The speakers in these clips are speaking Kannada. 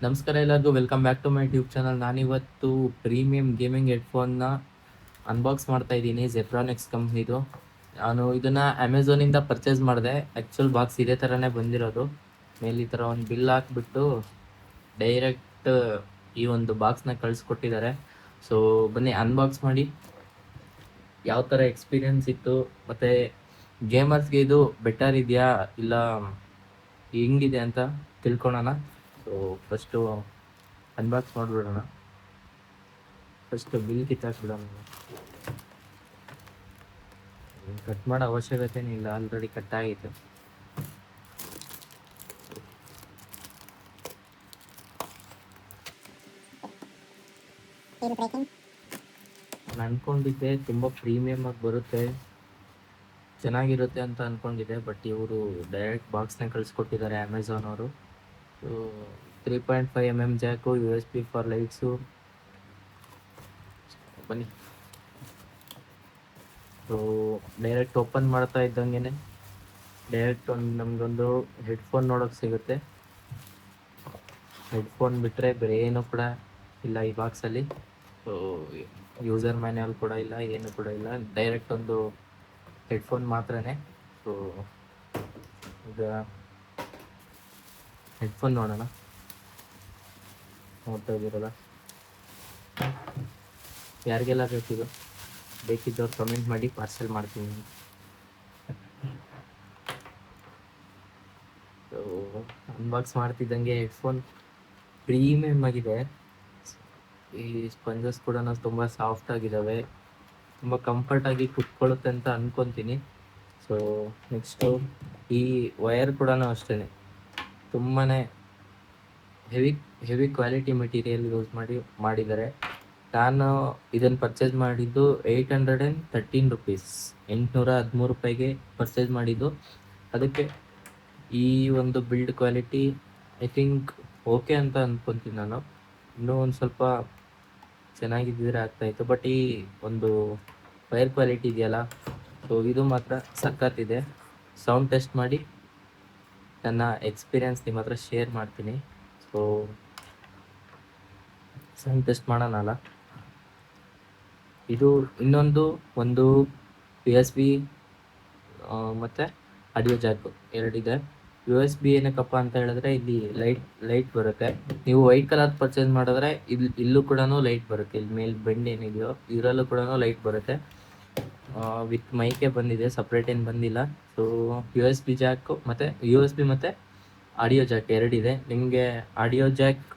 ನಮಸ್ಕಾರ ಎಲ್ಲರಿಗೂ, welcome back to my YouTube channel. ನಾನಿವತ್ತು ಪ್ರೀಮಿಯಂ ಗೇಮಿಂಗ್ ಹೆಡ್ಫೋನ್ನ ಅನ್ಬಾಕ್ಸ್ ಮಾಡ್ತಾ ಇದ್ದೀನಿ, ಜೆಬ್ರಾನಿಕ್ಸ್ ಕಂಪ್ನಿದು. ನಾನು ಇದನ್ನು ಅಮೆಝಾನಿಂದ ಪರ್ಚೇಸ್ ಮಾಡಿದೆ. ಆ್ಯಕ್ಚುಲ್ ಬಾಕ್ಸ್ ಇದೇ ಥರನೇ ಬಂದಿರೋದು. ಮೇಲೆ ಈ ಥರ ಒಂದು ಬಿಲ್ ಹಾಕ್ಬಿಟ್ಟು ಡೈರೆಕ್ಟ್ ಈ ಒಂದು ಬಾಕ್ಸ್ನ ಕಳಿಸ್ಕೊಟ್ಟಿದ್ದಾರೆ. ಸೊ ಬನ್ನಿ ಅನ್ಬಾಕ್ಸ್ ಮಾಡಿ ಯಾವ ಥರ ಎಕ್ಸ್ಪೀರಿಯನ್ಸ್ ಇತ್ತು, ಮತ್ತು ಗೇಮರ್ಸ್ಗೆ ಇದು ಬೆಟರ್ ಇದೆಯಾ ಇಲ್ಲ ಹೆಂಗಿದೆ ಅಂತ ತಿಳ್ಕೊಳೋಣ. ಸೊ ಫಸ್ಟು ಅನ್ಬಾಕ್ಸ್ ಮಾಡಿಬಿಡೋಣ. ಫಸ್ಟ್ ಬಿಲ್ ಕಿತ್ತಾಕ್ಬಿಡೋಣ. ಕಟ್ ಮಾಡೋ ಅವಶ್ಯಕತೆನೇ ಇಲ್ಲ, ಆಲ್ರೆಡಿ ಕಟ್ ಆಗಿತ್ತು. ನಾನು ಅನ್ಕೊಂಡಿದ್ದೆ ತುಂಬ ಪ್ರೀಮಿಯಮ್ ಆಗಿ ಬರುತ್ತೆ, ಚೆನ್ನಾಗಿರುತ್ತೆ ಅಂತ ಅಂದ್ಕೊಂಡಿದ್ದೆ. ಬಟ್ ಇವರು ಡೈರೆಕ್ಟ್ ಬಾಕ್ಸ್ನ ಕಳಿಸ್ಕೊಟ್ಟಿದ್ದಾರೆ ಅಮೆಝಾನ್ ಅವರು. So 3.5 mm ಜಾಕು, USB for lights. ಬನ್ನಿ. ಸೊ ಡೈರೆಕ್ಟ್ ಓಪನ್ ಮಾಡ್ತಾ ಇದ್ದಂಗೆ ಡೈರೆಕ್ಟ್ ನಮಗೊಂದು ಹೆಡ್ಫೋನ್ ನೋಡೋಕೆ ಸಿಗುತ್ತೆ. ಹೆಡ್ಫೋನ್ ಬಿಟ್ಟರೆ ಬೇರೆ ಏನೂ ಕೂಡ ಇಲ್ಲ ಈ ಬಾಕ್ಸಲ್ಲಿ. ಸೊ ಯೂಸರ್ ಮ್ಯಾನ್ಯಲ್ ಕೂಡ ಇಲ್ಲ, ಏನು ಕೂಡ ಇಲ್ಲ, ಡೈರೆಕ್ಟ್ ಒಂದು ಹೆಡ್ಫೋನ್ ಮಾತ್ರನೇ. ಸೊ ಈಗ ಹೆಡ್ಫೋನ್ ನೋಡೋಣ. ನೋಡ್ತಾ ಇದ್ದೀರಲ್ಲ, ಯಾರಿಗೆಲ್ಲ ಬೇಕಿದು, ಬೇಕಿದ್ದವ್ರು ಕಮೆಂಟ್ ಮಾಡಿ, ಪಾರ್ಸೆಲ್ ಮಾಡ್ತೀನಿ. ಸೊ ಅನ್ಬಾಕ್ಸ್ ಮಾಡ್ತಿದ್ದಂಗೆ ಹೆಡ್ಫೋನ್ ಪ್ರೀಮಿಯಮ್ ಆಗಿದೆ. ಈ ಸ್ಪಂಜಸ್ ಕೂಡ ತುಂಬ ಸಾಫ್ಟ್ ಆಗಿದ್ದಾವೆ, ತುಂಬ ಕಂಫರ್ಟಾಗಿ ಕುತ್ಕೊಳ್ಳುತ್ತೆ ಅಂತ ಅಂದ್ಕೊತೀನಿ. ಸೊ ನೆಕ್ಸ್ಟು ಈ ವಯರ್ ಕೂಡ ಅಷ್ಟೇ ತುಂಬಾ ಹೆವಿ ಕ್ವಾಲಿಟಿ ಮೆಟೀರಿಯಲ್ ಯೂಸ್ ಮಾಡಿದ್ದಾರೆ. ನಾನು ಇದನ್ನು ಪರ್ಚೇಸ್ ಮಾಡಿದ್ದು 813 ರುಪೀಸ್, 813 ರೂಪಾಯಿಗೆ ಪರ್ಚೇಸ್ ಮಾಡಿದ್ದು. ಅದಕ್ಕೆ ಈ ಒಂದು build quality I think okay ಅಂತ ಅಂದ್ಕೊತೀನಿ ನಾನು. ಇನ್ನೂ ಒಂದು ಸ್ವಲ್ಪ ಚೆನ್ನಾಗಿದ್ದರೆ ಆಗ್ತಾಯಿತ್ತು. ಬಟ್ ಈ ಒಂದು ವೈರ್ ಕ್ವಾಲಿಟಿ ಇದೆಯಲ್ಲ, ಸೊ ಇದು ಮಾತ್ರ ಸಖತ್ತಿದೆ. ಸೌಂಡ್ ಟೆಸ್ಟ್ ಮಾಡಿ ನನ್ನ ಎಕ್ಸ್ಪೀರಿಯನ್ಸ್ ನಿಮ್ಮ ಹತ್ರ ಶೇರ್ ಮಾಡ್ತೀನಿ. ಸೊ ಸೌಂಡ್ ಟೆಸ್ಟ್ ಮಾಡೋಣಲ್ಲ. ಇದು ಇನ್ನೊಂದು ಒಂದು USB ಮತ್ತು ಆಡಿಯೋ ಜಾಕು ಎರಡಿದೆ. USB ಏನಕ್ಕಪ್ಪ ಅಂತ ಹೇಳಿದ್ರೆ ಇಲ್ಲಿ ಲೈಟ್ ಬರುತ್ತೆ. ನೀವು ವೈಟ್ ಕಲರ್ ಪರ್ಚೇಸ್ ಮಾಡಿದ್ರೆ ಇಲ್ಲೂ ಕೂಡ ಲೈಟ್ ಬರುತ್ತೆ. ಇಲ್ಲಿ ಮೇಲೆ ಬೆಂಡ್ ಏನಿದೆಯೋ ಇದರಲ್ಲೂ ಕೂಡ ಲೈಟ್ ಬರುತ್ತೆ. ವಿತ್ ಮೈಕೆ ಬಂದಿದೆ, ಸಪ್ರೇಟ್ ಏನು ಬಂದಿಲ್ಲ. ಸೊ USB ಜಾಕು ಮತ್ತು USB ಮತ್ತು ಆಡಿಯೋ ಜಾಕ್ ಎರಡಿದೆ. ನಿಮಗೆ ಆಡಿಯೋ ಜಾಕ್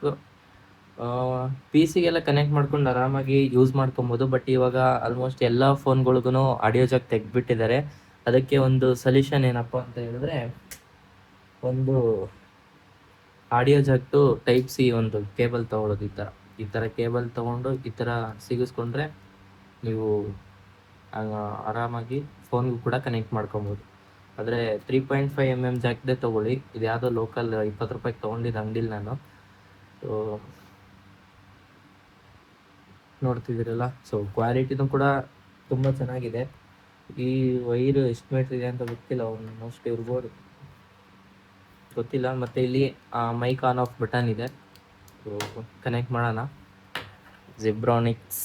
PC-ಗೆಲ್ಲ ಕನೆಕ್ಟ್ ಮಾಡ್ಕೊಂಡು ಆರಾಮಾಗಿ ಯೂಸ್ ಮಾಡ್ಕೊಬೋದು. ಬಟ್ ಇವಾಗ ಆಲ್ಮೋಸ್ಟ್ ಎಲ್ಲ ಫೋನ್ಗಳಿಗೂ ಆಡಿಯೋ ಜಾಕ್ ತೆಗೆದ್ಬಿಟ್ಟಿದ್ದಾರೆ. ಅದಕ್ಕೆ ಒಂದು ಸೊಲ್ಯೂಷನ್ ಏನಪ್ಪ ಅಂತ ಹೇಳಿದ್ರೆ, ಒಂದು ಆಡಿಯೋ ಜಾಕ್ದು Type-C ಒಂದು ಕೇಬಲ್ ತೊಗೊಳ್ಳೋದು. ಈ ಥರ ಕೇಬಲ್ ತೊಗೊಂಡು ಈ ಥರ ಸಿಗಿಸ್ಕೊಂಡ್ರೆ ನೀವು ಆರಾಮಾಗಿ ಫೋನ್ಗೂ ಕೂಡ ಕನೆಕ್ಟ್ ಮಾಡ್ಕೊಬೋದು. ಆದರೆ 3.5 mm ಜಾಕ್ದೇ ತೊಗೊಳ್ಳಿ. ಇದು ಯಾವುದೋ ಲೋಕಲ್ 20 ರೂಪಾಯಿಗೆ ತೊಗೊಂಡಿದ್ದು ಅಂಗಡಿಲಿ ನಾನು. ಸೊ ನೋಡ್ತಿದ್ದೀರಲ್ಲ, ಸೊ ಕ್ವಾಲಿಟಿನೂ ಕೂಡ ತುಂಬ ಚೆನ್ನಾಗಿದೆ. ಈ ವೈರು ಎಷ್ಟು ಮೀಟ್ರ್ ಇದೆ ಅಂತ ಗೊತ್ತಿಲ್ಲ, ಆಲ್ಮೋಸ್ಟ್ ಇರ್ಬೋದು, ಗೊತ್ತಿಲ್ಲ. ಮತ್ತು ಇಲ್ಲಿ ಮೈಕ್ ಆನ್ ಆಫ್ ಬಟನ್ ಇದೆ. ಸೊ ಕನೆಕ್ಟ್ ಮಾಡೋಣ. ಜೆಬ್ರಾನಿಕ್ಸ್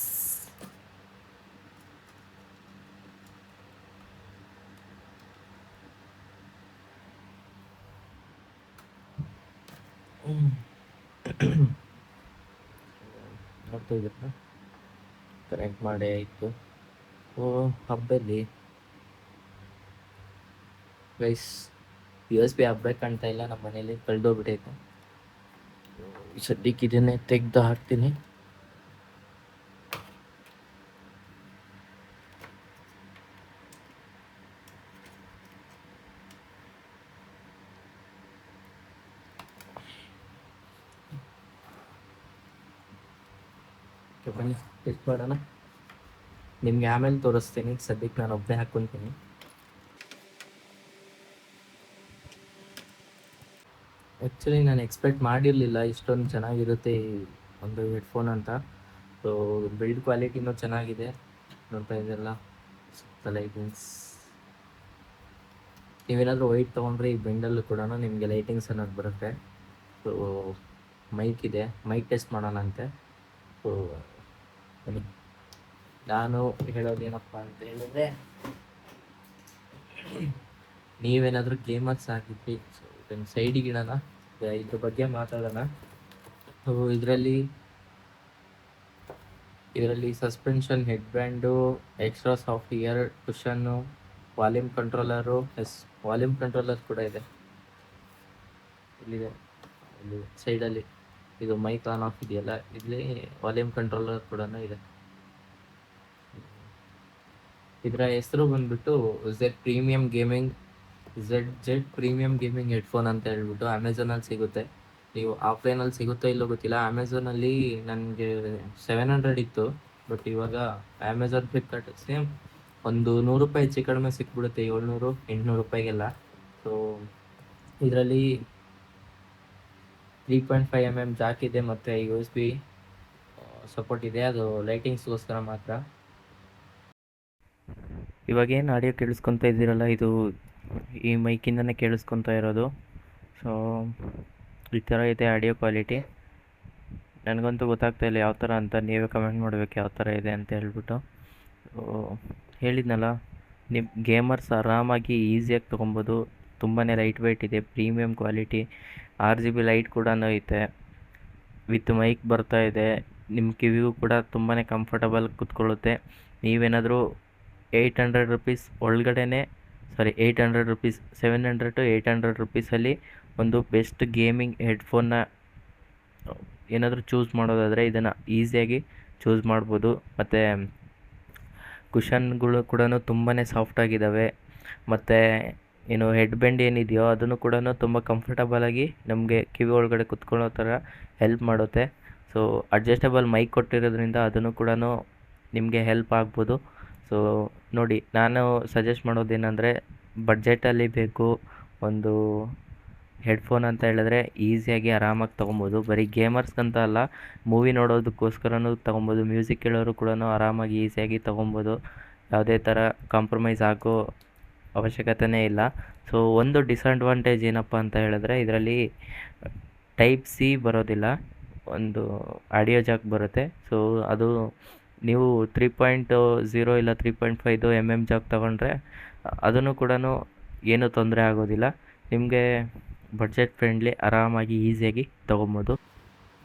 ನೋಡ್ತಾ ಇದ್ದೀರ, ಕನೆಕ್ಟ್ ಮಾಡೇ ಆಯಿತು. ಹಬ್ಬಲ್ಲಿ ಗೈಸ್ USB ಹಬ್ಬಕ್ಕೆ ಕಾಣ್ತಾ ಇಲ್ಲ, ನಮ್ಮ ಮನೇಲಿ ಕಳೆದೋಗ್ಬಿಟ್ಟೈತೆ. ಸದ್ಯಕ್ಕೆ ಇದನ್ನೇ ತೆಗೆದು ಹಾಕ್ತೀನಿ. ಬನ್ನಿ ಟೆಸ್ಟ್ ಮಾಡೋಣ. ನಿಮಗೆ ಆಮೇಲೆ ತೋರಿಸ್ತೀನಿ, ಸದ್ಯಕ್ಕೆ ನಾನು ಒಬ್ಬನೇ ಹಾಕ್ಕೊತೀನಿ. ಆ್ಯಕ್ಚುಲಿ ನಾನು ಎಕ್ಸ್ಪೆಕ್ಟ್ ಮಾಡಿರಲಿಲ್ಲ ಇಷ್ಟೊಂದು ಚೆನ್ನಾಗಿರುತ್ತೆ ಈ ಒಂದು ಹೆಡ್ಫೋನ್ ಅಂತ. ಸೊ ಬಿಲ್ಡ್ ಕ್ವಾಲಿಟಿನೂ ಚೆನ್ನಾಗಿದೆ, ನೋಡ್ತಾ ಇದೆಲ್ಲ ಲೈಟಿಂಗ್ಸ್. ನೀವೇನಾದರೂ ವೈಟ್ ತೊಗೊಂಡ್ರೆ ಈ ಬೆಂಡಲ್ಲೂ ಕೂಡ ನಿಮಗೆ ಲೈಟಿಂಗ್ಸ್ ಅನ್ನೋದು ಬರುತ್ತೆ. ಸೊ ಮೈಕ್ ಇದೆ, ಮೈಕ್ ಟೆಸ್ಟ್ ಮಾಡೋಣ ಅಂತೆ. ಸೊ ನಾನು ಹೇಳೋದೇನಪ್ಪ ಅಂತ ಹೇಳಿದ್ರೆ, ನೀವೇನಾದರೂ ಗೇಮರ್ಸ್ ಆಗಿದ್ರಿ, ಸೊ ಇದನ್ನು ಸೈಡಿಗೆ ಇಡೋಣ, ಇದ್ರ ಬಗ್ಗೆ ಮಾತಾಡೋಣ. ಸೊ ಇದರಲ್ಲಿ suspension, head band, extra software, cushion, volume controller, volume controller ಕೂಡ ಇದೆ. ಇಲ್ಲಿದೆ, ಇಲ್ಲಿ ಸೈಡಲ್ಲಿ ಇದು ಮೈಕ್ ಆನ್ ಆಫ್ ಇದೆಯಲ್ಲ, ಇಲ್ಲಿ ವಾಲ್ಯೂಮ್ ಕಂಟ್ರೋಲರ್ ಕೂಡ ಇದೆ. ಇದರ ಹೆಸರು ಬಂದ್ಬಿಟ್ಟು ಝೆಡ್ ಪ್ರೀಮಿಯಂ ಗೇಮಿಂಗ್ ಹೆಡ್ಫೋನ್ ಅಂತ ಹೇಳ್ಬಿಟ್ಟು ಅಮೆಝಾನಲ್ಲಿ ಸಿಗುತ್ತೆ. ನೀವು ಆಫ್ಲೈನಲ್ಲಿ ಸಿಗುತ್ತೋ ಇಲ್ಲೋ ಗೊತ್ತಿಲ್ಲ. ಅಮೆಝಾನಲ್ಲಿ ನನಗೆ 700 ಇತ್ತು, ಬಟ್ ಇವಾಗ ಅಮೆಝಾನ್, ಫ್ಲಿಪ್ಕಾರ್ಟ್ ಸೇಮ್ ಒಂದು 100 ರೂಪಾಯಿ ಹೆಚ್ಚು ಕಡಿಮೆ ಸಿಕ್ಬಿಡುತ್ತೆ, 700-800 ರೂಪಾಯಿಗೆಲ್ಲ. ಸೊ ಇದರಲ್ಲಿ 3.5 mm ಜಾಕ್ ಇದೆ, ಮತ್ತು USB ಸಪೋರ್ಟ್ ಇದೆ. ಅದು ಲೈಟಿಂಗ್ಸ್ಗೋಸ್ಕರ ಮಾತ್ರ. ಇವಾಗೇನು ಆಡಿಯೋ ಕೇಳಿಸ್ಕೊತಾ ಇದ್ದೀರಲ್ಲ, ಇದು ಈ ಮೈಕಿಂದನೇ ಕೇಳಿಸ್ಕೊತಾ ಇರೋದು. ಸೊ ಈ ಥರ ಇದೆ ಆಡಿಯೋ ಕ್ವಾಲಿಟಿ. ನನಗಂತೂ ಗೊತ್ತಾಗ್ತಾ ಇಲ್ಲ ಯಾವ ಥರ ಅಂತ, ನೀವೇ ಕಮೆಂಟ್ ಮಾಡಬೇಕು ಯಾವ ಥರ ಇದೆ ಅಂತ ಹೇಳ್ಬಿಟ್ಟು. ಹೇಳಿದ್ನಲ್ಲ, ನಿಮ್ಮ ಗೇಮರ್ಸ್ ಆರಾಮಾಗಿ ಈಸಿಯಾಗಿ ತೊಗೊಬೋದು. ತುಂಬಾ ಲೈಟ್ ವೆಯ್ಟ್ ಇದೆ, ಪ್ರೀಮಿಯಂ ಕ್ವಾಲಿಟಿ, RGB ಲೈಟ್ ಕೂಡ ಐತೆ, ವಿತ್ ಮೈಕ್ ಬರ್ತಾ ಇದೆ. ನಿಮ್ಮ ಕಿವಿಗೂ ಕೂಡ ತುಂಬಾ ಕಂಫರ್ಟಬಲ್ ಕೂತ್ಕೊಳ್ಳುತ್ತೆ. ನೀವೇನಾದರೂ 800 ರುಪೀಸ್ ಒಳಗಡೆನೆ, 800 ರುಪೀಸ್, 700 to 800 ರುಪೀಸಲ್ಲಿ ಒಂದು ಬೆಸ್ಟ್ ಗೇಮಿಂಗ್ ಹೆಡ್ಫೋನ್ನ ಏನಾದರೂ ಚೂಸ್ ಮಾಡೋದಾದರೆ ಇದನ್ನು ಈಸಿಯಾಗಿ ಚೂಸ್ ಮಾಡ್ಬೋದು. ಮತ್ತು ಕುಷನ್ಗಳು ಕೂಡ ತುಂಬಾ ಸಾಫ್ಟಾಗಿದ್ದಾವೆ. ಮತ್ತು ಏನು ಹೆಡ್ ಬೆಂಡ್ ಏನಿದೆಯೋ ಅದನ್ನು ಕೂಡ ತುಂಬ ಕಂಫರ್ಟಬಲಾಗಿ ನಮಗೆ ಕಿವಿ ಒಳಗಡೆ ಕುತ್ಕೊಳ್ಳೋ ಥರ ಹೆಲ್ಪ್ ಮಾಡುತ್ತೆ. ಸೊ ಅಡ್ಜಸ್ಟಬಲ್ ಮೈಕ್ ಕೊಟ್ಟಿರೋದ್ರಿಂದ ಅದನ್ನು ಕೂಡ ನಿಮಗೆ ಹೆಲ್ಪ್ ಆಗ್ಬೋದು. ಸೊ ನೋಡಿ, ನಾನು ಸಜೆಸ್ಟ್ ಮಾಡೋದೇನೆಂದರೆ, ಬಡ್ಜೆಟಲ್ಲಿ ಬೇಕು ಒಂದು ಹೆಡ್ಫೋನ್ ಅಂತ ಹೇಳಿದ್ರೆ ಈಸಿಯಾಗಿ ಆರಾಮಾಗಿ ತೊಗೊಬೋದು. ಬರೀ ಗೇಮರ್ಸ್ಗಂತ ಅಲ್ಲ, ಮೂವಿ ನೋಡೋದಕ್ಕೋಸ್ಕರನೂ ತೊಗೊಬೋದು, ಮ್ಯೂಸಿಕ್ ಕೇಳೋರು ಕೂಡ ಆರಾಮಾಗಿ ಈಸಿಯಾಗಿ ತೊಗೊಬೋದು. ಯಾವುದೇ ಥರ ಕಾಂಪ್ರಮೈಸ್ ಆಗೋ ಅವಶ್ಯಕತೆಯೇ ಇಲ್ಲ. ಸೊ ಒಂದು ಡಿಸಡ್ವಾಂಟೇಜ್ ಏನಪ್ಪ ಅಂತ ಹೇಳಿದ್ರೆ, ಇದರಲ್ಲಿ ಟೈಪ್ ಸಿ ಬರೋದಿಲ್ಲ, ಒಂದು ಆಡಿಯೋ ಜಾಕ್ ಬರುತ್ತೆ. ಸೊ ಅದು ನೀವು 3.0 ಇಲ್ಲ 3.5 mm ಜಾಕ್ ತೊಗೊಂಡ್ರೆ ಅದನ್ನು ಕೂಡ ಏನೂ ತೊಂದರೆ ಆಗೋದಿಲ್ಲ. ನಿಮಗೆ ಬಡ್ಜೆಟ್ ಫ್ರೆಂಡ್ಲಿ, ಆರಾಮಾಗಿ ಈಸಿಯಾಗಿ ತೊಗೊಬೋದು.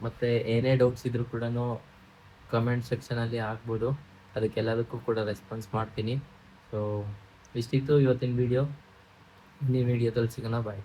ಮತ್ತು ಏನೇ ಡೌಟ್ಸ್ ಇದ್ದರೂ ಕೂಡ ಕಮೆಂಟ್ ಸೆಕ್ಷನಲ್ಲಿ ಹಾಕ್ಬೋದು, ಅದಕ್ಕೆಲ್ಲದಕ್ಕೂ ಕೂಡ ರೆಸ್ಪಾನ್ಸ್ ಮಾಡ್ತೀನಿ. ಸೊ ಇಷ್ಟಿತ್ತು ಇವತ್ತಿನ ವೀಡಿಯೋ. ಇನ್ನೇ ವೀಡಿಯೋದಲ್ಲಿ ಸಿಗೋಣ, ಬಾಯ್.